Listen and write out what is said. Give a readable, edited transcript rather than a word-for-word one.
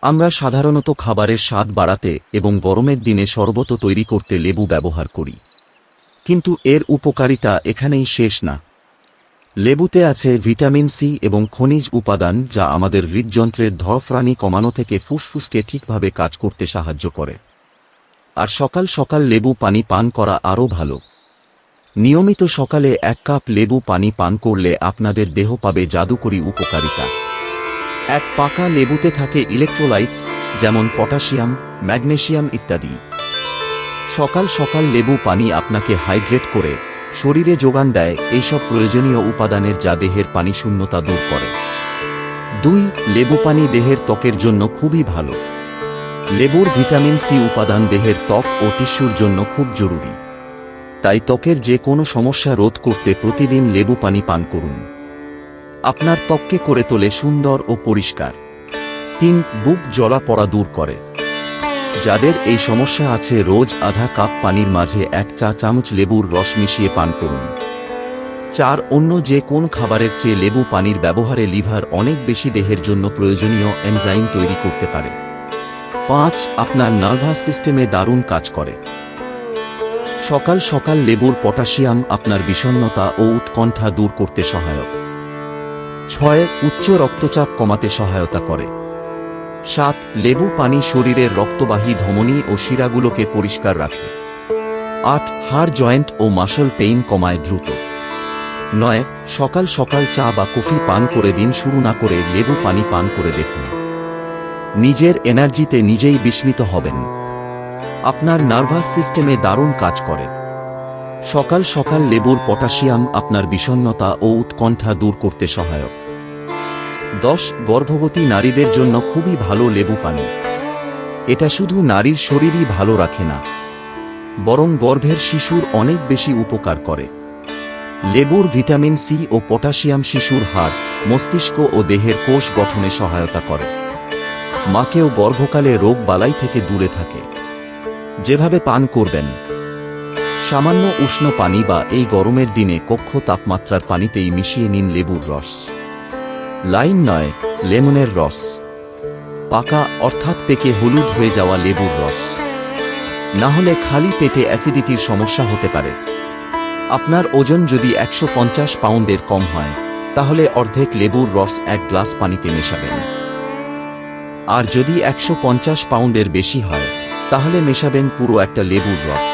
আমরা সাধারণত খাবারের স্বাদ বাড়াতে এবং গরমের দিনে শরবত তৈরি করতে লেবু ব্যবহার করি, কিন্তু এর উপকারিতা এখানেই শেষ না। লেবুতে আছে ভিটামিন সি এবং খনিজ উপাদান যা আমাদের হৃদযন্ত্রের ধড়ফড়ানি কমানো থেকে ফুসফুসকে ঠিকভাবে কাজ করতে সাহায্য করে। আর সকাল সকাল লেবু পানি পান করা আরও ভালো। নিয়মিত সকালে 1 কাপ লেবু পানি পান করলে আপনাদের দেহ পাবে জাদুকরী উপকারিতা। এক পাকা লেবুতে থাকে ইলেকট্রোলাইটস যেমন পটাশিয়াম, ম্যাগনেসিয়াম ইত্যাদি। সকাল সকাল লেবু পানি আপনাকে হাইড্রেট করে শরীরে যোগান দেয় এইসব প্রয়োজনীয় উপাদানের যা দেহের পানি শূন্যতা দূর করে। 2. লেবু পানি দেহের ত্বকের জন্য খুবই ভালো। লেবুর ভিটামিন সি উপাদান দেহের ত্বক ও টিস্যুর জন্য খুব জরুরি, তাই ত্বকের যে কোনো সমস্যা রোধ করতে প্রতিদিন লেবু পানি পান করুন। আপনার ত্বককে করে তোলে সুন্দর ও পরিষ্কার। 3. বুক জ্বলা পড়া দূর করে। যাদের এই সমস্যা আছে রোজ আধা কাপ পানির মাঝে 1 চা চামচ লেবুর রস মিশিয়ে পান করুন। 4. অন্য যে কোন খাবারের চেয়ে লেবু পানির ব্যবহারে লিভার অনেক বেশি দেহের জন্য প্রয়োজনীয় এনজাইম তৈরি করতে পারে। 5. আপনার নার্ভাস সিস্টেমে দারুণ কাজ করে। সকাল সকাল লেবুর পটাশিয়াম আপনার বিষণ্ণতা ও উৎকণ্ঠা দূর করতে সহায়ক। 6. উচ্চ রক্তচাপ কমাতে সহায়তা করে। 7. লেবু পানি শরীরের রক্তবাহী ধমনী ও শিরাগুলোকে পরিষ্কার রাখে। 8. হাড় জয়েন্ট ও মাসল পেইন কমায় দ্রুত। 9. সকাল সকাল চা বা কফি পান করে দিন শুরু না করে লেবু পানি পান করে দেখুন। নিজের এনার্জিতে নিজেই বিস্মিত হবেন। আপনার নার্ভাস সিস্টেমে দারুণ কাজ করে। সকাল সকাল লেবুর পটাশিয়াম আপনার বিষণ্ণতা ও উৎকণ্ঠা দূর করতে সহায়ক। 10. গর্ভবতী নারীদের জন্য খুবই ভালো লেবু পানি। এটা শুধু নারীর শরীরই ভালো রাখে না, বরং গর্ভের শিশুর অনেক বেশি উপকার করে। লেবুর ভিটামিন সি ও পটাশিয়াম শিশুর হাড়, মস্তিষ্ক ও দেহের কোষ গঠনে সহায়তা করে। মাকেও গর্ভকালে রোগ বালাই থেকে দূরে থাকে। যেভাবে পান করবেন: সামান্য উষ্ণ পানি বা এই গরমের দিনে কক্ষ তাপমাত্রার পানিতেই মিশিয়ে নিন লেবুর রস। লাইম নয়, লেমনের রস। পাকা অর্থাৎ পেকে হলুদ হয়ে যাওয়া লেবুর রস। না হলে খালি পেটে অ্যাসিডিটির সমস্যা হতে পারে। আপনার ওজন যদি 150 পাউন্ডের কম হয় তাহলে অর্ধেক লেবুর রস 1 গ্লাস পানিতে মেশাবেন। আর যদি 150 পাউন্ডের বেশি হয় তাহলে মেশাবেন পুরো একটা লেবুর রস।